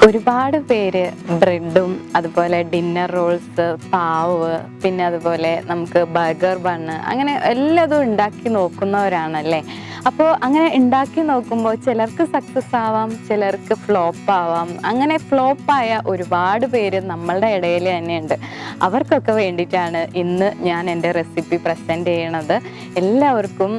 ഒരുപാട് പേര് ബ്രെഡും അതുപോലെ ഡിന്നർ റോൾസ്, പാവ്, പിന്നെ അതുപോലെ നമുക്ക് ബർഗർ ബണ്ണ് അങ്ങനെ എല്ലാതും ഉണ്ടാക്കി നോക്കുന്നവരാണല്ലേ. അപ്പോൾ അങ്ങനെ ഉണ്ടാക്കി നോക്കുമ്പോൾ ചിലർക്ക് സക്സസ് ആവാം, ചിലർക്ക് ഫ്ലോപ്പ് ആവാം. അങ്ങനെ ഫ്ലോപ്പായ ഒരുപാട് പേര് നമ്മളുടെ ഇടയിൽ തന്നെയുണ്ട്. അവർക്കൊക്കെ വേണ്ടിയിട്ടാണ് ഇന്ന് ഞാൻ എൻ്റെ റെസിപ്പി പ്രസൻറ്റ് ചെയ്യണത്. എല്ലാവർക്കും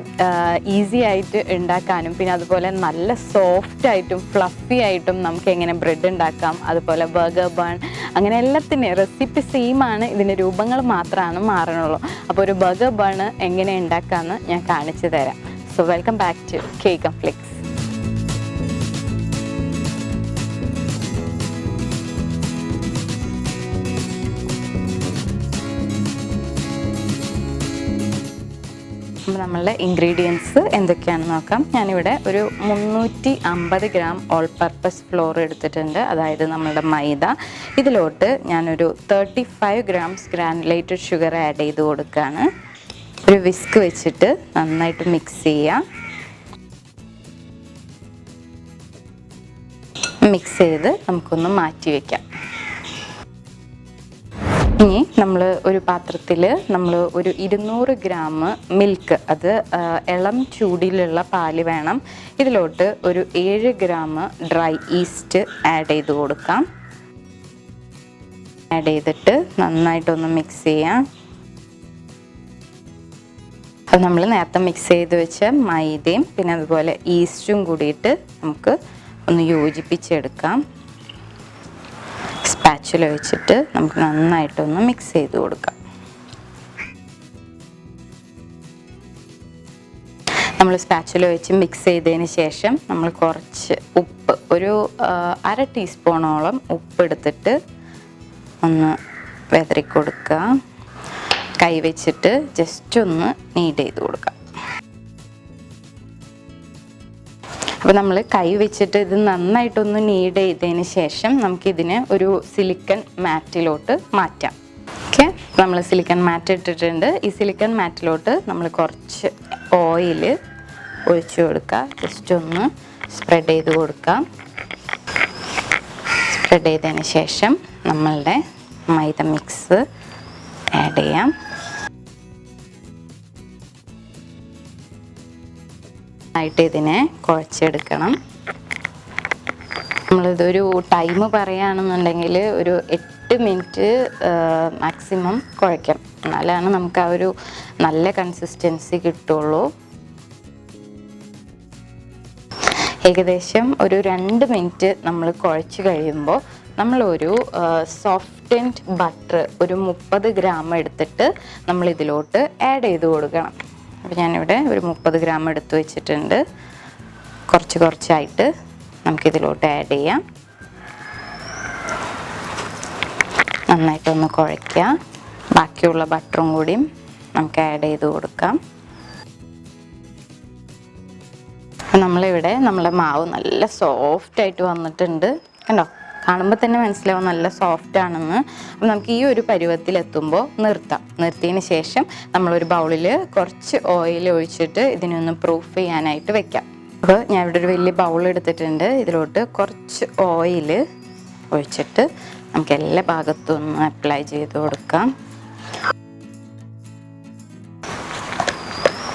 ഈസി ആയിട്ട് ഉണ്ടാക്കാനും പിന്നെ അതുപോലെ നല്ല സോഫ്റ്റ് ആയിട്ടും ഫ്ലഫി ആയിട്ടും നമുക്ക് എങ്ങനെ ബ്രെഡ് ഉണ്ടാക്കാം, അതുപോലെ ബർഗർ ബൺ, അങ്ങനെ എല്ലാത്തിൻ്റെയും റെസിപ്പി സെയിം ആണ്, ഇതിൻ്റെ രൂപങ്ങൾ മാത്രമാണ് മാറണുള്ളൂ. അപ്പോൾ ഒരു ബർഗർ ബൺ എങ്ങനെ ഉണ്ടാക്കാമെന്ന് ഞാൻ കാണിച്ചു തരാം. So welcome back to cake and flakes. നമ്മളുടെ ഇൻഗ്രീഡിയൻസ് എന്തൊക്കെയാണെന്ന് നോക്കാം. ഞാനിവിടെ ഒരു 350 ഗ്രാം ഓൾ പർപ്പസ് ഫ്ലോർ എടുത്തിട്ടുണ്ട്, അതായത് നമ്മളുടെ മൈദ. ഇതിലോട്ട് ഞാനൊരു 35 ഗ്രാംസ് ഗ്രാനുലേറ്റഡ് ഷുഗർ ആഡ് ചെയ്ത് കൊടുക്കുകയാണ്. ഒരു വിസ്ക് വെച്ചിട്ട് നന്നായിട്ട് മിക്സ് ചെയ്യാം. മിക്സ് ചെയ്ത് നമുക്കൊന്ന് മാറ്റി വയ്ക്കാം. ഇനി നമ്മൾ ഒരു പാത്രത്തിൽ ഒരു 200 ഗ്രാം മിൽക്ക്, അത് ഇളം ചൂടിലുള്ള പാല് വേണം. ഇതിലോട്ട് ഒരു 7 ഗ്രാം ഡ്രൈ ഈസ്റ്റ് ആഡ് ചെയ്ത് കൊടുക്കാം. ആഡ് ചെയ്തിട്ട് നന്നായിട്ടൊന്ന് മിക്സ് ചെയ്യാം. അത് നമ്മൾ നേരത്തെ മിക്സ് ചെയ്ത് വെച്ച മൈദയും പിന്നെ അതുപോലെ ഈസ്റ്റും കൂടിയിട്ട് നമുക്ക് ഒന്ന് യോജിപ്പിച്ചെടുക്കാം. സ്പാച്ചുല വെച്ചിട്ട് നമുക്ക് നന്നായിട്ടൊന്ന് മിക്സ് ചെയ്ത് കൊടുക്കാം. നമ്മൾ സ്പാച്ചുല വെച്ച് മിക്സ് ചെയ്തതിന് ശേഷം നമ്മൾ കുറച്ച് ഉപ്പ്, ഒരു 1/2 ടീസ്പൂണോളം ഉപ്പ് എടുത്തിട്ട് ഒന്ന് വെതറി കൊടുക്കുക. കൈ വെച്ചിട്ട് ജസ്റ്റ് ഒന്ന് നീഡ് ചെയ്ത് കൊടുക്കാം. അപ്പോൾ നമ്മൾ കൈ വെച്ചിട്ട് ഇത് നന്നായിട്ടൊന്ന് നീഡ് ചെയ്തതിന് ശേഷം നമുക്കിതിനെ ഒരു സിലിക്കൺ മാറ്റിലോട്ട് മാറ്റാം. ഓക്കെ, നമ്മൾ സിലിക്കൺ മാറ്റ് ഇട്ടിട്ടുണ്ട്. ഈ സിലിക്കൺ മാറ്റിലോട്ട് നമ്മൾ കുറച്ച് ഓയിൽ ഒഴിച്ചു കൊടുക്കുക. ജസ്റ്റ് ഒന്ന് സ്പ്രെഡ് ചെയ്ത് കൊടുക്കാം. സ്പ്രെഡ് ചെയ്തതിന് ശേഷം നമ്മളുടെ മൈദ മിക്സ് ആഡ് ചെയ്യാം. ആയിട്ട് ഇതിനെ കുഴച്ചെടുക്കണം. നമ്മളിതൊരു ടൈം പറയുകയാണെന്നുണ്ടെങ്കിൽ ഒരു 8 മിനിറ്റ് മാക്സിമം കുഴയ്ക്കാം. എന്നാലാണ് നമുക്ക് ആ ഒരു നല്ല കൺസിസ്റ്റൻസി കിട്ടുള്ളൂ. ഏകദേശം ഒരു 2 മിനിറ്റ് നമ്മൾ കുഴച്ച് കഴിയുമ്പോൾ നമ്മളൊരു സോഫ്റ്റൻഡ് ബട്ടർ ഒരു 30 ഗ്രാം എടുത്തിട്ട് നമ്മളിതിലോട്ട് ആഡ് ചെയ്ത് കൊടുക്കണം. അപ്പോൾ ഞാനിവിടെ ഒരു 30 ഗ്രാം എടുത്ത് വെച്ചിട്ടുണ്ട്. കുറച്ച് കുറച്ചായിട്ട് നമുക്കിതിലോട്ട് ആഡ് ചെയ്യാം. നന്നായിട്ടൊന്ന് കുഴയ്ക്കുക. ബാക്കിയുള്ള ബട്ടറും കൂടിയും നമുക്ക് ആഡ് ചെയ്ത് കൊടുക്കാം. നമ്മളിവിടെ നമ്മളെ മാവ് നല്ല സോഫ്റ്റായിട്ട് വന്നിട്ടുണ്ട്. കണ്ടോ, കാണുമ്പോൾ തന്നെ മനസ്സിലാവും നല്ല സോഫ്റ്റ് ആണെന്ന്. അപ്പോൾ നമുക്ക് ഈ ഒരു പരുവത്തിലെത്തുമ്പോൾ നിർത്താം. നിർത്തിയതിന് ശേഷം നമ്മളൊരു ബൗളിൽ കുറച്ച് ഓയിൽ ഒഴിച്ചിട്ട് ഇതിനൊന്ന് പ്രൂഫ് ചെയ്യാനായിട്ട് വെക്കാം. അപ്പോൾ ഞാൻ ഇവിടെ ഒരു വലിയ ബൗൾ എടുത്തിട്ടുണ്ട്. ഇതിലോട്ട് കുറച്ച് ഓയിൽ ഒഴിച്ചിട്ട് നമുക്ക് എല്ലാ ഭാഗത്തും ഒന്ന് അപ്ലൈ ചെയ്ത് കൊടുക്കാം.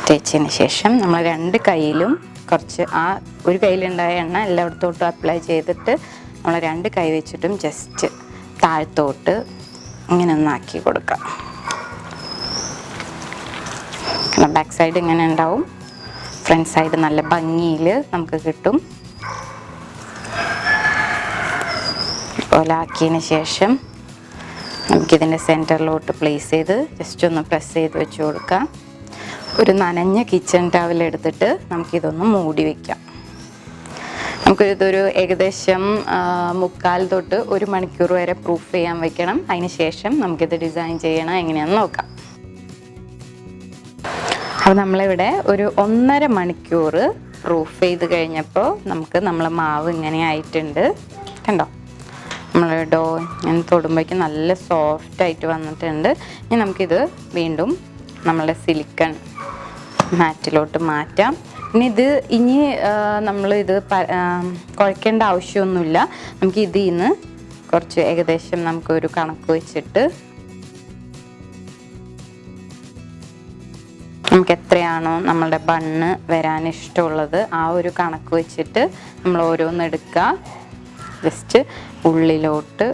തേച്ചതിന് ശേഷം നമ്മൾ 2 കൈയിലും കുറച്ച് ആ ഒരു കയ്യിലുണ്ടായ എണ്ണ എല്ലായിടത്തോട്ടും അപ്ലൈ ചെയ്തിട്ട് നമ്മൾ 2 കൈ വെച്ചിട്ടും ജസ്റ്റ് താഴത്തോട്ട് ഇങ്ങനെ ഒന്നാക്കി കൊടുക്കാം. ബാക്ക് സൈഡ് ഇങ്ങനെ ഉണ്ടാവും, ഫ്രണ്ട് സൈഡ് നല്ല ഭംഗിയിൽ നമുക്ക് കിട്ടും. ഇതുപോലെ ആക്കിയതിന് ശേഷം നമുക്കിതിൻ്റെ സെൻറ്ററിലോട്ട് പ്ലേസ് ചെയ്ത് ജസ്റ്റ് ഒന്ന് പ്രസ് ചെയ്ത് വെച്ച് കൊടുക്കാം. ഒരു നനഞ്ഞ കിച്ചൺ ടവൽ എടുത്തിട്ട് നമുക്കിതൊന്ന് മൂടി വയ്ക്കാം. നമുക്കിതൊരു ഏകദേശം 3/4 തൊട്ട് 1 മണിക്കൂർ വരെ പ്രൂഫ് ചെയ്യാൻ വെക്കണം. അതിന് ശേഷം നമുക്കിത് ഡിസൈൻ ചെയ്യണം എങ്ങനെയാണെന്ന് നോക്കാം. അപ്പോൾ നമ്മളിവിടെ ഒരു 1.5 മണിക്കൂർ പ്രൂഫ് ചെയ്ത് കഴിഞ്ഞപ്പോൾ നമുക്ക് നമ്മളെ മാവ് ഇങ്ങനെ ആയിട്ടുണ്ട്. കണ്ടോ, നമ്മൾ ഡോ ഇങ്ങനെ തൊടുമ്പോഴേക്കും നല്ല സോഫ്റ്റായിട്ട് വന്നിട്ടുണ്ട്. ഇനി നമുക്കിത് വീണ്ടും നമ്മളുടെ സിലിക്കൺ മാറ്റിലോട്ട് മാറ്റാം. ഇനി നമ്മളിത് കുഴക്കേണ്ട ആവശ്യമൊന്നുമില്ല. നമുക്ക് ഇതിൽ നിന്ന് കുറച്ച് ഏകദേശം നമുക്കൊരു കണക്ക് വെച്ചിട്ട് നമുക്ക് എത്രയാണോ നമ്മളുടെ ബണ്ണ് വരാൻ ഇഷ്ടമുള്ളത് ആ ഒരു കണക്ക് വെച്ചിട്ട് നമ്മൾ ഓരോന്ന് എടുക്കുക. ജസ്റ്റ് ഉള്ളിലോട്ട്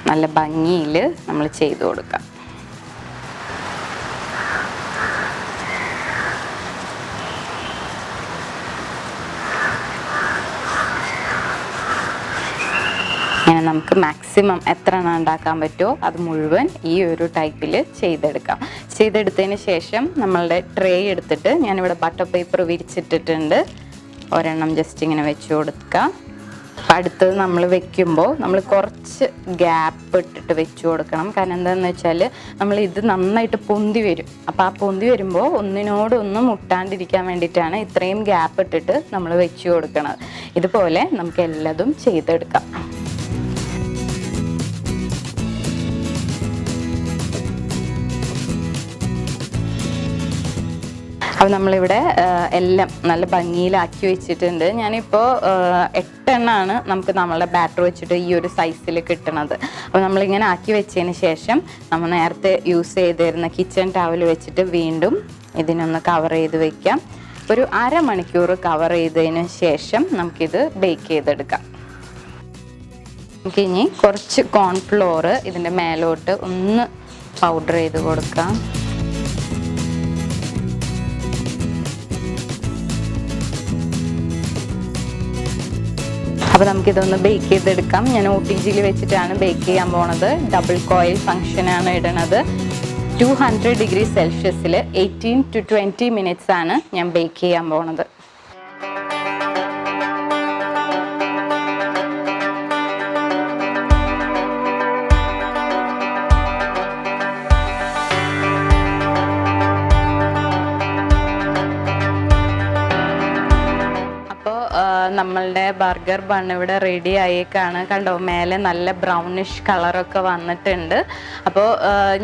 നല്ല ഭംഗിയിൽ നമ്മൾ ചെയ്തു കൊടുക്കാം. അങ്ങനെ നമുക്ക് മാക്സിമം എത്ര എണ്ണം ഉണ്ടാക്കാൻ പറ്റുമോ അത് മുഴുവൻ ഈ ഒരു ടൈപ്പിൽ ചെയ്തെടുക്കാം. ചെയ്തെടുത്തതിന് ശേഷം നമ്മളുടെ ട്രേ എടുത്തിട്ട് ഞാനിവിടെ ബട്ടർ പേപ്പർ വിരിച്ചിട്ടിട്ടുണ്ട്. ഒരെണ്ണം ജസ്റ്റ് ഇങ്ങനെ വെച്ച് കൊടുക്കുക. അടുത്തത് നമ്മൾ വെക്കുമ്പോൾ നമ്മൾ കുറച്ച് ഗ്യാപ്പ് ഇട്ടിട്ട് വെച്ച് കൊടുക്കണം. കാരണം എന്താണെന്ന് വെച്ചാൽ നമ്മൾ ഇത് നന്നായിട്ട് പൊന്തി വരും. അപ്പോൾ ആ പൊന്തി വരുമ്പോൾ ഒന്നിനോടൊന്നും മുട്ടാണ്ടിരിക്കാൻ വേണ്ടിയിട്ടാണ് ഇത്രയും ഗ്യാപ്പ് ഇട്ടിട്ട് നമ്മൾ വെച്ച് കൊടുക്കുന്നത്. ഇതുപോലെ നമുക്ക് എല്ലാതും ചെയ്തെടുക്കാം. അപ്പോൾ നമ്മളിവിടെ എല്ലാം നല്ല ഭംഗിയിലാക്കി വെച്ചിട്ടുണ്ട്. ഞാനിപ്പോൾ 8 എണ്ണമാണ് നമുക്ക് നമ്മളുടെ ബാറ്റർ വെച്ചിട്ട് ഈ ഒരു സൈസിൽ കിട്ടണത്. അപ്പോൾ നമ്മളിങ്ങനെ ആക്കി വെച്ചതിന് ശേഷം നമ്മൾ നേരത്തെ യൂസ് ചെയ്തിരുന്ന കിച്ചൺ ടവൽ വെച്ചിട്ട് വീണ്ടും ഇതിനൊന്ന് കവർ ചെയ്ത് വെക്കാം. ഒരു അരമണിക്കൂർ കവർ ചെയ്തതിന് ശേഷം നമുക്കിത് ബേക്ക് ചെയ്തെടുക്കാം. നമുക്കിനി കുറച്ച് കോൺഫ്ലോർ ഇതിൻ്റെ മേലോട്ട് ഒന്ന് പൗഡർ ചെയ്ത് കൊടുക്കാം. അപ്പോൾ നമുക്കിതൊന്ന് ബേക്ക് ചെയ്തെടുക്കാം. ഞാൻ OTGയിൽ വെച്ചിട്ടാണ് ബേക്ക് ചെയ്യാൻ പോണത്. ഡബിൾ കോയിൽ ഫംഗ്ഷനാണ് ഇടണത്. 200 ഡിഗ്രി സെൽഷ്യസിൽ 18 to 20 മിനിറ്റ്സ് ആണ് ഞാൻ ബേക്ക് ചെയ്യാൻ പോണത്. നമ്മളുടെ ബർഗർ ബൺ ഇവിടെ റെഡി ആയേക്കാണ്. കണ്ടോ, മേലെ നല്ല ബ്രൗണിഷ് കളറൊക്കെ വന്നിട്ടുണ്ട്. അപ്പോൾ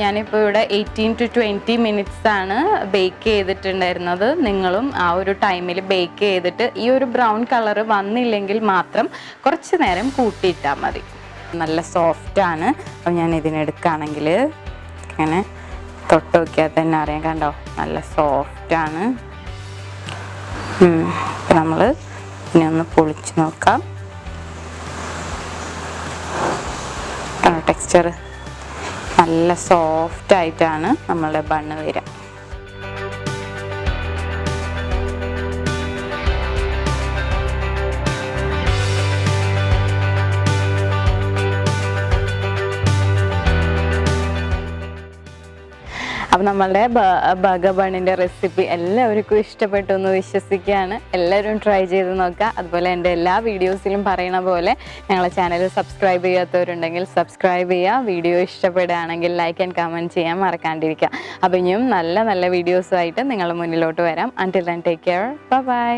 ഞാനിപ്പോൾ ഇവിടെ 18 to 20 മിനിറ്റ്സ് ആണ് ബേക്ക് ചെയ്തിട്ടുണ്ടായിരുന്നത്. നിങ്ങളും ആ ഒരു ടൈമിൽ ബേക്ക് ചെയ്തിട്ട് ഈ ഒരു ബ്രൗൺ കളർ വന്നില്ലെങ്കിൽ മാത്രം കുറച്ച് നേരം കൂട്ടിയിട്ടാൽ മതി. നല്ല സോഫ്റ്റാണ്. അപ്പോൾ ഞാൻ ഇതിനെടുക്കുകയാണെങ്കിൽ ഇങ്ങനെ തൊട്ട് നോക്കിയാൽ തന്നെ അറിയാം. കണ്ടോ, നല്ല സോഫ്റ്റാണ്. നമ്മൾ ഇനി ഒന്ന് പൊളിച്ച് നോക്കാം. ടെക്സ്ചർ നല്ല സോഫ്റ്റ് ആയിട്ടാണ് നമ്മളുടെ ബണ്ണ് വരിക. അപ്പോൾ നമ്മളുടെ ബർഗർ ബണ്ണിൻ്റെ റെസിപ്പി എല്ലാവർക്കും ഇഷ്ടപ്പെട്ടു എന്ന് വിശ്വസിക്കുകയാണ്. എല്ലാവരും ട്രൈ ചെയ്ത് നോക്കുക. അതുപോലെ എൻ്റെ എല്ലാ വീഡിയോസിലും പറയുന്ന പോലെ ഞങ്ങളെ ചാനൽ സബ്സ്ക്രൈബ് ചെയ്യാത്തവരുണ്ടെങ്കിൽ സബ്സ്ക്രൈബ് ചെയ്യുക. വീഡിയോ ഇഷ്ടപ്പെടുകയാണെങ്കിൽ ലൈക്ക് ആൻഡ് കമൻറ്റ് ചെയ്യാൻ മറക്കാണ്ടിരിക്കുക. അപ്പോൾ ഇനിയും നല്ല നല്ല വീഡിയോസുമായിട്ട് നിങ്ങളുടെ മുന്നിലോട്ട് വരാം. Until then take care. By.